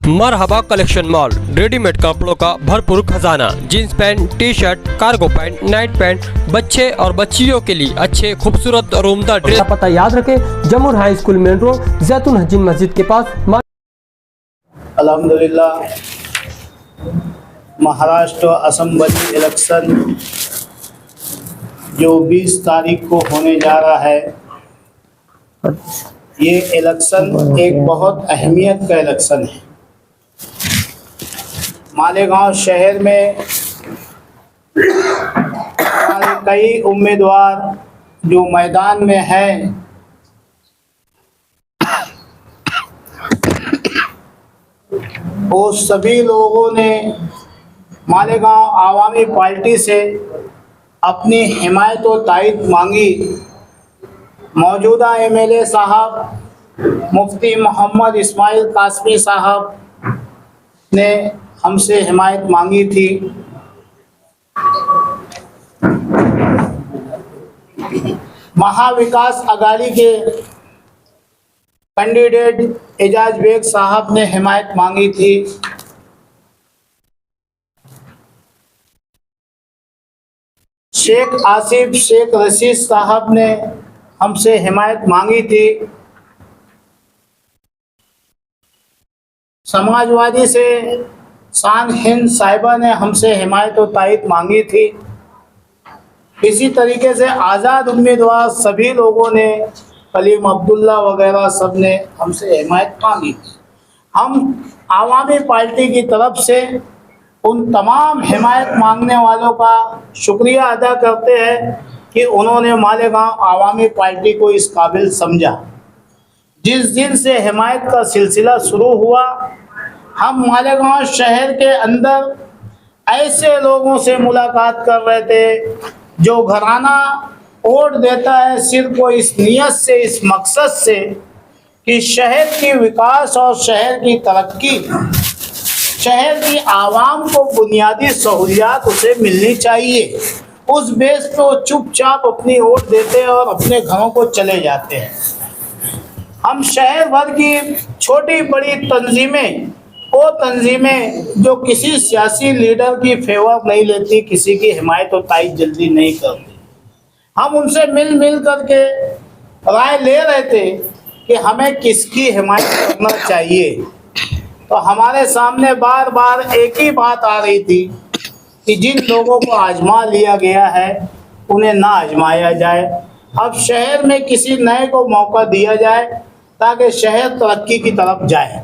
मरहबा collection mall, readymade कपड़ों का भरपूर खजाना, jeans pant, T shirt, cargo pant, night pant, बच्चे और बच्चियों के लिए अच्छे खूबसूरत और उम्दा ड्रेस। पता याद रखें, जमुर हाई स्कूल मेन रोड, जैतून हजीन मस्जिद के पास। अल्हम्दुलिल्लाह, महाराष्ट्र असेंबली इलेक्शन जो 20 तारीख को होने जा रहा है, ये इलेक्शन एक बहुत अहमियत का इलेक्शन है। मालेगांव शहर में हमारे कई उम्मीदवार जो मैदान में हैं, वो सभी लोगों ने मालेगांव आवामी पार्टी से अपनी हिमायत और तायद मांगी। मौजूदा एमएलए साहब मुफ्ती मोहम्मद इस्माइल कासमी साहब ने हमसे हिमायत मांगी थी। महाविकास अघाड़ी के कैंडिडेट एजाज बेग साहब ने हिमायत मांगी थी। शेख आसिफ शेख रशीद साहब ने हमसे हिमायत मांगी थी। समाजवादी से शान हिंद साहिबा ने हमसे हिमायत और तायद मांगी थी। इसी तरीके से आज़ाद उम्मीदवार सभी लोगों ने, कलीम अब्दुल्ला वगैरह सब ने हमसे हिमायत मांगी थी। हम आवामी पार्टी की तरफ से उन तमाम हिमायत मांगने वालों का शुक्रिया अदा करते हैं कि उन्होंने मालेगांव आवामी पार्टी को इस काबिल समझा। जिस दिन से हिमायत का सिलसिला शुरू हुआ, हम मालेगांव शहर के अंदर ऐसे लोगों से मुलाकात कर रहे थे जो घराना वोट देता है सिर्फ वो इस नियत से, इस मकसद से कि शहर की विकास और शहर की तरक्की, शहर की आवाम को बुनियादी सहूलियात उसे मिलनी चाहिए। उस बेस पे वो चुपचाप अपनी वोट देते हैं और अपने घरों को चले जाते हैं। हम शहर भर की छोटी बड़ी तंजीमें, वो तंजीमें जो किसी सियासी लीडर की फेवर नहीं लेती, किसी की हिमायत और तायद जल्दी नहीं करती, हम उनसे मिल करके राय ले रहे थे कि हमें किसकी हिमायत करना चाहिए। तो हमारे सामने बार बार एक ही बात आ रही थी कि जिन लोगों को आजमा लिया गया है उन्हें ना आजमाया जाए। अब शहर में किसी नए को मौका दिया जाए ताकि शहर तरक्की की तरफ जाए।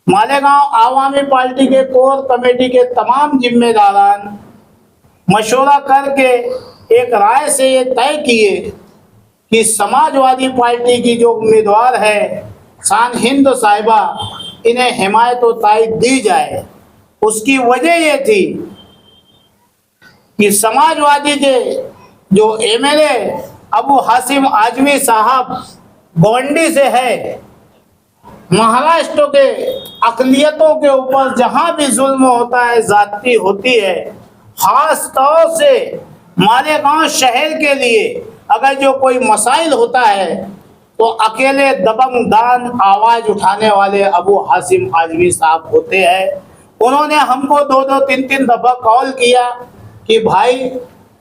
मालेगांव आवामी पार्टी के कोर कमेटी के तमाम जिम्मेदारान मशवरा करके एक राय से ये तय किए कि समाजवादी पार्टी की जो उम्मीदवार है शान हिंद साहिबा, इन्हें हिमायत और तायद दी जाए। उसकी वजह ये थी कि समाजवादी के जो एमएलए अबू हासिम आजमी साहब गोंडी से है, महाराष्ट्र के अक़लियतों के ऊपर जहां भी जुल्म होता है, ज्यादती होती है, खास तौर से मालेगांव शहर के लिए अगर जो कोई मसाइल होता है तो अकेले दबंग दान आवाज उठाने वाले अबू हासिम आजमी साहब होते हैं। उन्होंने हमको 2-3 दफा कॉल किया कि भाई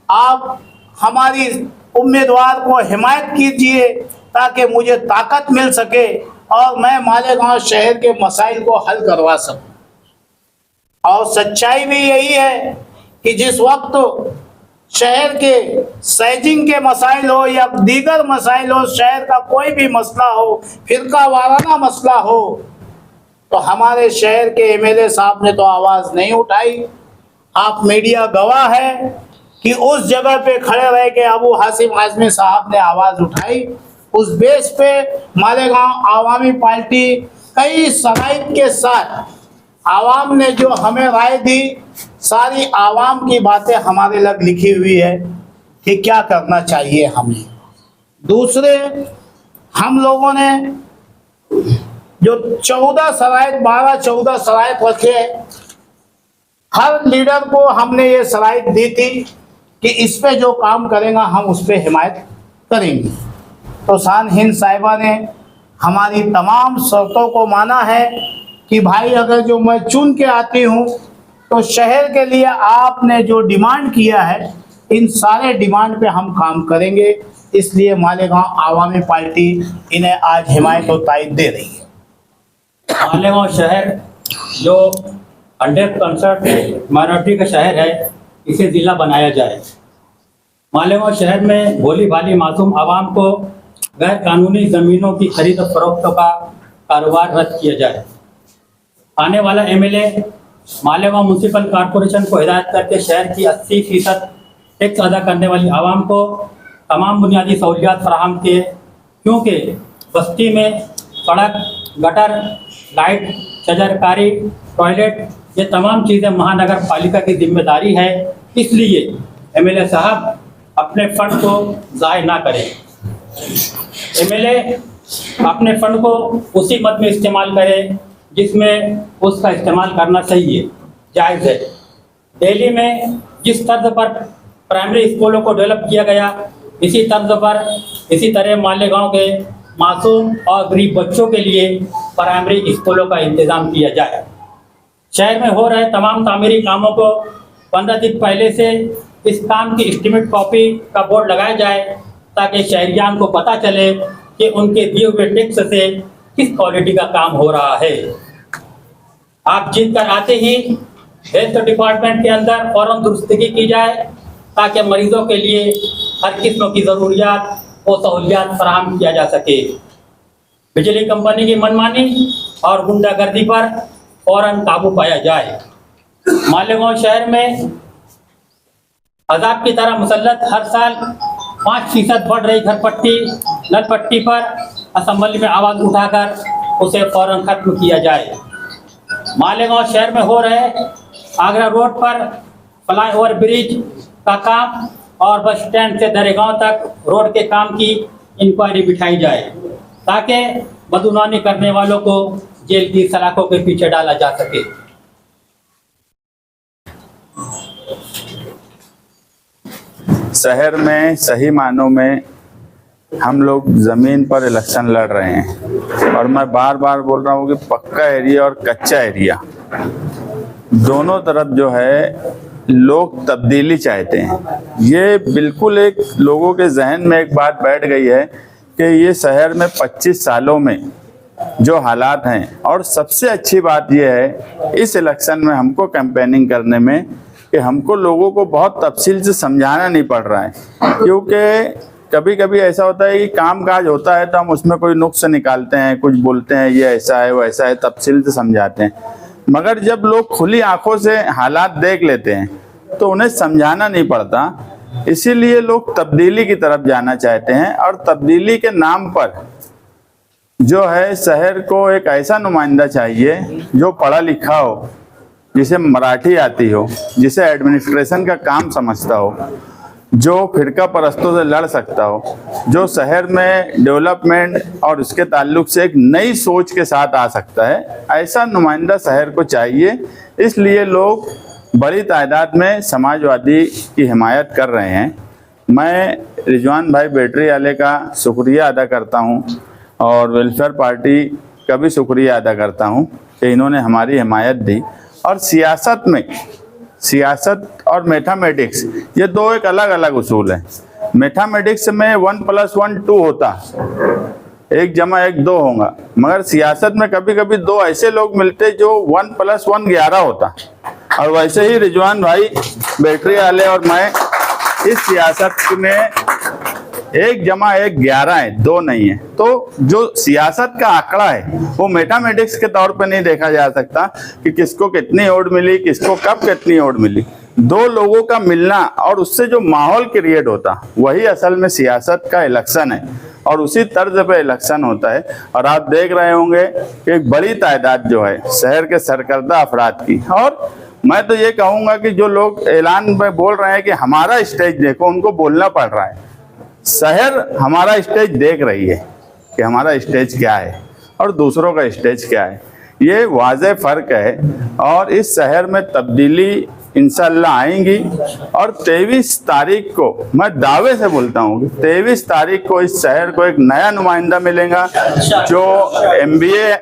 आप हमारी उम्मीदवार को हिमायत कीजिए ताकि मुझे ताकत मिल सके और मैं मालेगांव शहर के मसाइल को हल करवा सकूं। और सच्चाई भी यही है कि जिस वक्त शहर के सैजिंग के मसाइल हो या दीगर मसाइल हो, शहर का कोई भी मसला हो, फिरका वाराना मसला हो, तो हमारे शहर के एमएलए साहब ने तो आवाज़ नहीं उठाई। आप मीडिया गवाह है कि उस जगह पे खड़े रह के अबू हासिम आजमी साहब ने आवाज़ उठाई। उस बेस पे मालेगांव आवामी पार्टी कई शराइत के साथ, आवाम ने जो हमें राय दी, सारी आवाम की बातें हमारे लग लिखी हुई है कि क्या करना चाहिए हमें। दूसरे, हम लोगों ने जो 12 शराइत रखे, हर लीडर को हमने ये शराइत दी थी कि इस पे जो काम करेगा हम उस पे हिमायत करेंगे। तो शान हिंद साहिबा ने हमारी तमाम शर्तों को माना है कि भाई अगर जो मैं चुन के आती हूँ तो शहर के लिए आपने जो डिमांड किया है इन सारे डिमांड पे हम काम करेंगे। इसलिए मालेगांव आवामी पार्टी इन्हें आज हिमायत और तायद दे रही है। मालेगांव शहर जो 100% माइनॉरिटी का शहर है, इसे ज़िला बनाया जाए। मालेगांव शहर में भोली भाली मासूम आवाम को गैर कानूनी ज़मीनों की खरीद और फरोख्त का कारोबार रद्द किया जाए। आने वाला एमएलए मालेगांव म्यूनसिपल कॉरपोरेशन को हिदायत करके शहर की 80% टैक्स अदा करने वाली आवाम को तमाम बुनियादी सहूलियात फराहम किए, क्योंकि बस्ती में सड़क, गटर, लाइट, शजरकारी, टॉयलेट ये तमाम चीज़ें महानगर पालिका की जिम्मेदारी है। इसलिए एमएलए साहब अपने फंड को ज़ाय ना करें। एमएलए अपने फंड को उसी मद में इस्तेमाल करें जिसमें उसका इस्तेमाल करना सही है, जायज़ है। दिल्ली में जिस तर्ज पर प्राइमरी स्कूलों को डेवलप किया गया, इसी तर्ज पर इसी तरह मालेगांव के मासूम और गरीब बच्चों के लिए प्राइमरी स्कूलों का इंतज़ाम किया जाए। शहर में हो रहे तमाम तामीरी कामों को 15 दिन पहले से इस काम की एस्टीमेट कॉपी का बोर्ड लगाया जाए, ताकि शहरियान को पता चले कि उनके दिए हुए टैक्स से किस क्वालिटी का काम हो रहा है। आप जीत कर आते ही हेल्थ डिपार्टमेंट के अंदर फौरन दुरुस्तगी की जाए, ताकि मरीजों के लिए हर किस्म की ज़रूरियात और सहूलियात फराहम किया जा सके। बिजली कंपनी की मनमानी और गुंडागर्दी पर फौरन काबू पाया जाए। मालेगांव शहर में अजाब की तरह मुसल्लत हर साल 5% बढ़ रही घरपट्टी, नलपट्टी पर असम्बली में आवाज़ उठाकर उसे फौरन खत्म किया जाए। मालेगांव शहर में हो रहे आगरा रोड पर फ्लाईओवर ब्रिज का काम और बस स्टैंड से दरेगांव तक रोड के काम की इंक्वायरी बिठाई जाए, ताकि बदगुमानी करने वालों को जेल की सलाखों के पीछे डाला जा सके। शहर में सही मानों में हम लोग ज़मीन पर इलेक्शन लड़ रहे हैं, और मैं बार बार बोल रहा हूँ कि पक्का एरिया और कच्चा एरिया दोनों तरफ जो है लोग तब्दीली चाहते हैं। ये बिल्कुल एक लोगों के जहन में एक बात बैठ गई है कि ये शहर में 25 सालों में जो हालात हैं, और सबसे अच्छी बात यह है इस इलेक्शन में हमको कैंपेनिंग करने में कि हमको लोगों को बहुत तफसील से समझाना नहीं पड़ रहा है, क्योंकि कभी कभी ऐसा होता है कि काम काज होता है तो हम उसमें कोई नुक्स निकालते हैं, कुछ बोलते हैं ये ऐसा है वो ऐसा है, तफसील से समझाते हैं। मगर जब लोग खुली आंखों से हालात देख लेते हैं तो उन्हें समझाना नहीं पड़ता। इसीलिए लोग तब्दीली की तरफ जाना चाहते हैं, और तब्दीली के नाम पर जो है शहर को एक ऐसा नुमाइंदा चाहिए जो पढ़ा लिखा हो, जिसे मराठी आती हो, जिसे एडमिनिस्ट्रेशन का काम समझता हो, जो फिरका परस्तों से लड़ सकता हो, जो शहर में डेवलपमेंट और उसके ताल्लुक से एक नई सोच के साथ आ सकता है। ऐसा नुमाइंदा शहर को चाहिए। इसलिए लोग बड़ी तादाद में समाजवादी की हिमायत कर रहे हैं। मैं रिजवान भाई बैटरी वाले का शुक्रिया अदा करता हूं, और वेलफेयर पार्टी का भी शुक्रिया अदा करता हूं कि इन्होंने हमारी हिमायत दी। और सियासत में सियासत और मैथमेटिक्स ये दो एक अलग अलग उसूल हैं। मैथमेटिक्स में 1 + 1 2 होता, 1 + 1 2 होगा, मगर सियासत में कभी कभी दो ऐसे लोग मिलते जो 1 + 1 11 होता। और वैसे ही रिजवान भाई बैटरी वाले और मैं इस सियासत में 1 + 1 11 है, 2 नहीं है। तो जो सियासत का आंकड़ा है वो मैथमेटिक्स के तौर पे नहीं देखा जा सकता कि किसको कितनी वोट मिली, किसको कब कितनी वोट मिली। दो लोगों का मिलना और उससे जो माहौल क्रिएट होता वही असल में सियासत का इलेक्शन है, और उसी तर्ज पे इलेक्शन होता है। और आप देख रहे होंगे कि एक बड़ी तादाद जो है शहर के सरकर्दा अफराद की, और मैं तो ये कहूँगा कि जो लोग ऐलान में बोल रहे हैं कि हमारा स्टेज देखो, उनको बोलना पड़ रहा है। शहर हमारा स्टेज देख रही है कि हमारा स्टेज क्या है और दूसरों का स्टेज क्या है। ये वाज़ेह फ़र्क है, और इस शहर में तब्दीली इंशाअल्लाह आएंगी। और 23 तारीख को मैं दावे से बोलता हूँ कि 23 तारीख को इस शहर को एक नया नुमाइंदा मिलेगा जो MBA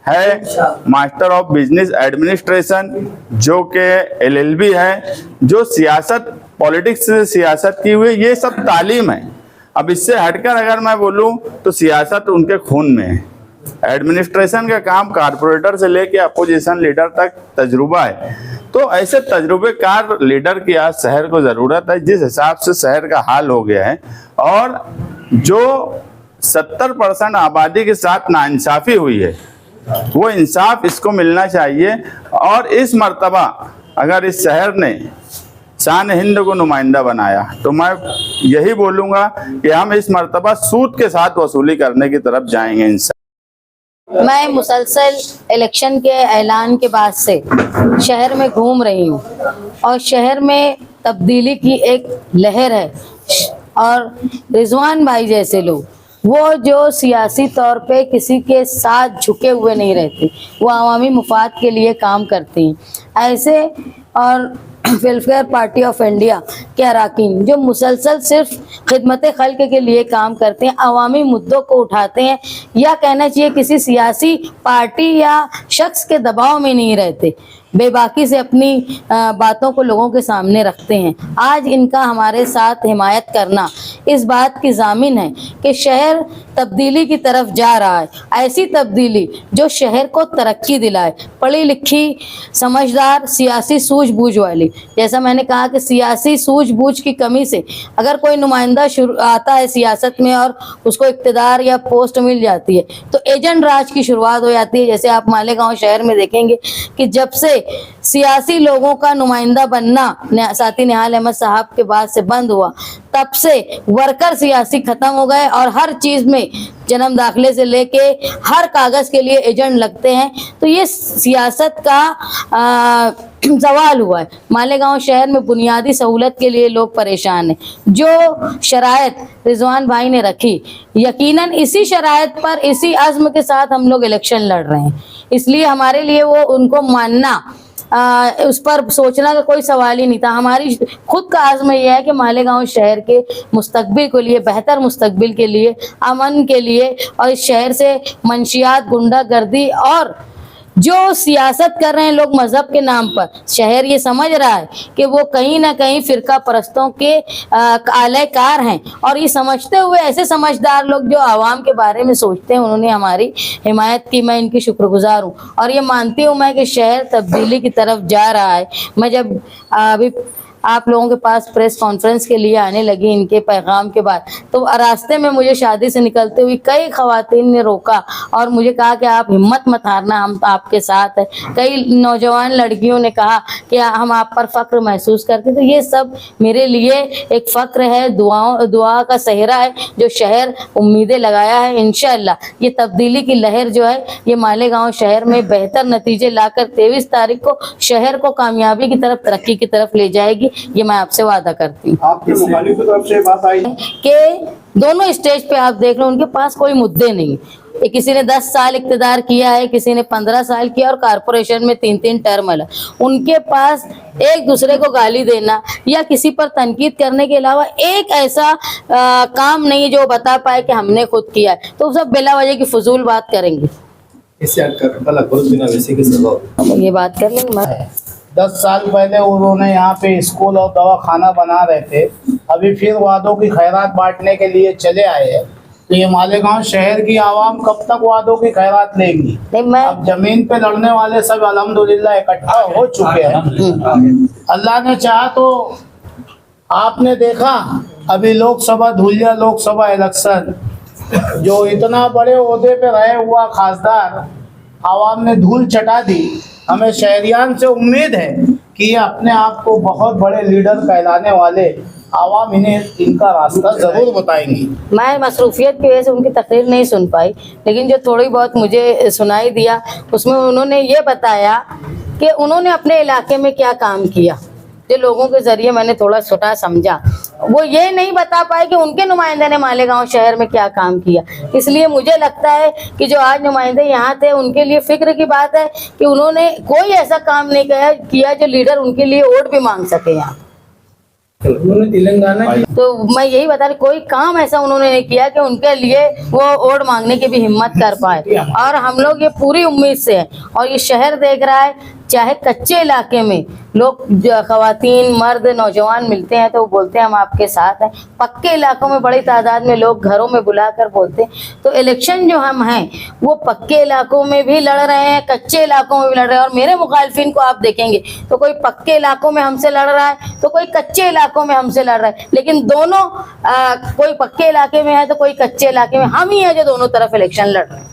है मास्टर ऑफ बिजनेस एडमिनिस्ट्रेशन, जो कि LLB है, जो सियासत पॉलिटिक्स से सियासत की हुई, ये सब तालीम है। अब इससे हटकर अगर मैं बोलूं तो सियासत उनके खून में है। एडमिनिस्ट्रेशन का काम कारपोरेटर से लेके अपोजिशन लीडर तक तजुर्बा है। तो ऐसे तजुर्बेकार लीडर की आज शहर को ज़रूरत है। जिस हिसाब से शहर का हाल हो गया है और जो 70% आबादी के साथ नाइंसाफ़ी हुई है, वो इंसाफ इसको मिलना चाहिए। और इस मर्तबा अगर इस शहर ने शान हिंद को नुमाइंदा बनाया तो मैं यही बोलूँगा कि हम इस मर्तबा सूद के साथ वसूली करने की तरफ जाएंगे इंशाअल्लाह। मैं मुसलसल इलेक्शन के ऐलान के बाद से शहर में घूम रही हूँ और शहर में तब्दीली की एक लहर है। और रिजवान भाई जैसे लोग, वो जो सियासी तौर पे किसी के साथ झुके हुए नहीं रहते, वो अवामी मुफाद के लिए काम करते हैं। ऐसे और वेलफेयर पार्टी ऑफ इंडिया के अरकान जो मुसलसल सिर्फ खिदमत खल्क के लिए काम करते हैं, अवामी मुद्दों को उठाते हैं, या कहना चाहिए किसी सियासी पार्टी या शख्स के दबाव में नहीं रहते, बेबाकी से अपनी बातों को लोगों के सामने रखते हैं। आज इनका हमारे साथ हिमायत करना इस बात की ज़ामिन है कि शहर तब्दीली की तरफ जा रहा है। ऐसी तब्दीली जो शहर को तरक्की दिलाए, पढ़ी लिखी, समझदार, सियासी सूझबूझ वाली। जैसा मैंने कहा कि सियासी सूझबूझ की कमी से अगर कोई नुमाइंदा आता है सियासत में और उसको इक़्तिदार या पोस्ट मिल जाती है तो एजेंट राज की शुरुआत हो जाती है। जैसे आप मालेगांव शहर में देखेंगे कि जब से सियासी लोगों का नुमाइंदा बनना साथी निहाल अहमद साहब के बाद से बंद हुआ, तब से वर्कर सियासी खत्म हो गए और हर चीज़ में जन्म दाखिले से लेके हर कागज़ के लिए एजेंट लगते हैं। तो ये सियासत का सवाल हुआ है। मालेगांव शहर में बुनियादी सहूलत के लिए लोग परेशान हैं। जो शराइत रिजवान भाई ने रखी, यकीनन इसी शराइत पर, इसी अज़्म के साथ हम लोग इलेक्शन लड़ रहे हैं। इसलिए हमारे लिए वो उनको मानना, उस पर सोचना का कोई सवाल ही नहीं था। हमारी खुद का आज़्म यह है कि मालेगांव शहर के मुस्तकबिल के लिए, बेहतर मुस्तकबिल के लिए, अमन के लिए, और इस शहर से मंशियात, गुंडागर्दी और जो सियासत कर रहे हैं लोग मजहब के नाम पर, शहर ये समझ रहा है कि वो कहीं ना कहीं फ़िरका परस्तों के आलेकार हैं। और ये समझते हुए ऐसे समझदार लोग जो आवाम के बारे में सोचते हैं, उन्होंने हमारी हिमायत की। मैं इनकी शुक्रगुजार हूँ और ये मानती हूँ मैं कि शहर तब्दीली की तरफ जा रहा है। मैं जब अभी आप लोगों के पास प्रेस कॉन्फ्रेंस के लिए आने लगी इनके पैगाम के बाद, तो रास्ते में मुझे शादी से निकलते हुए कई ख़वातीन ने रोका और मुझे कहा कि आप हिम्मत मत हारना, हम तो आपके साथ हैं। कई नौजवान लड़कियों ने कहा कि हम आप पर फ़ख्र महसूस करते। तो ये सब मेरे लिए एक फ़ख्र है, दुआ का सहरा है जो शहर उम्मीदें लगाया है। इंशाअल्लाह ये तब्दीली की लहर जो है ये मालेगांव शहर में बेहतर नतीजे लाकर 23 तारीख को शहर को कामयाबी की तरफ, तरक्की की तरफ ले जाएगी। ये मैं आपसे वादा करती हूँ। आपके मुखालिफ की तरफ से बात आई कि दोनों स्टेज पे आप देख लो, उनके पास कोई मुद्दे नहीं। किसी ने 10 साल इक़्तिदार किया है, किसी ने 15 साल किया और कारपोरेशन में 3-3 टर्म है। उनके पास एक दूसरे को गाली देना या किसी पर तनकीद करने के अलावा एक ऐसा काम नहीं जो बता पाए कि हमने खुद किया है। तो सब बिला वजह की फजूल बात करेंगे। इससे हटकर लगभग बिना वैसे के सबब ये बात कर लेंगे। मैं 10 साल पहले उन्होंने यहाँ पे स्कूल और दवाखाना बना रहे थे, अभी फिर वादों की खैरात बांटने के लिए चले आए हैं। तो ये मालेगांव शहर की आवाम कब तक वादों की खैरात लेंगी? अब जमीन पे लड़ने वाले सब अल्हम्दुलिल्लाह इकट्ठा हो चुके हैं। अल्लाह ने चाहा तो आपने देखा अभी लोकसभा, धुलिया लोकसभा इलेक्शन, जो इतना बड़े ओहदे पे रहे हुआ खासदार आवाम ने धूल चटा दी। हमें शहरियान से उम्मीद है कि ये अपने आप को बहुत बड़े लीडर कहलाने वाले आवाम इन्हें इनका रास्ता ज़रूर बताएंगी। मैं मसरूफियत की वजह से उनकी तकरीर नहीं सुन पाई, लेकिन जो थोड़ी बहुत मुझे सुनाई दिया उसमें उन्होंने ये बताया कि उन्होंने अपने इलाके में क्या काम किया। जो लोगों के ज़रिए मैंने थोड़ा छोटा समझा, वो ये नहीं बता पाए कि उनके नुमाइंदे ने मालेगांव शहर में क्या काम किया। इसलिए मुझे लगता है कि जो आज नुमाइंदे यहाँ थे उनके लिए फ़िक्र की बात है कि उन्होंने कोई ऐसा काम नहीं किया जो लीडर उनके लिए वोट भी मांग सके यहाँ। उन्होंने तेलंगाना की तो मैं यही बता रही, कोई काम ऐसा उन्होंने नहीं किया कि उनके लिए वो वोट मांगने की भी हिम्मत कर पाए। और हम लोग ये पूरी उम्मीद से है, और ये शहर देख रहा है, चाहे कच्चे इलाके में लोग खवातीन मर्द नौजवान मिलते हैं तो वो बोलते हैं हम आपके साथ हैं, पक्के इलाकों में बड़ी तादाद में लोग घरों में बुलाकर बोलते हैं। तो इलेक्शन जो हम हैं वो पक्के इलाकों में भी लड़ रहे हैं, कच्चे इलाकों में भी लड़ रहे हैं। और मेरे मुखालफिन को आप देखेंगे तो कोई पक्के इलाकों में हमसे लड़ रहा है तो कोई कच्चे इलाकों में हमसे लड़ रहा है, लेकिन दोनों कोई पक्के इलाके में है तो कोई कच्चे इलाके में, हम ही हैं जो दोनों तरफ इलेक्शन लड़ रहे हैं।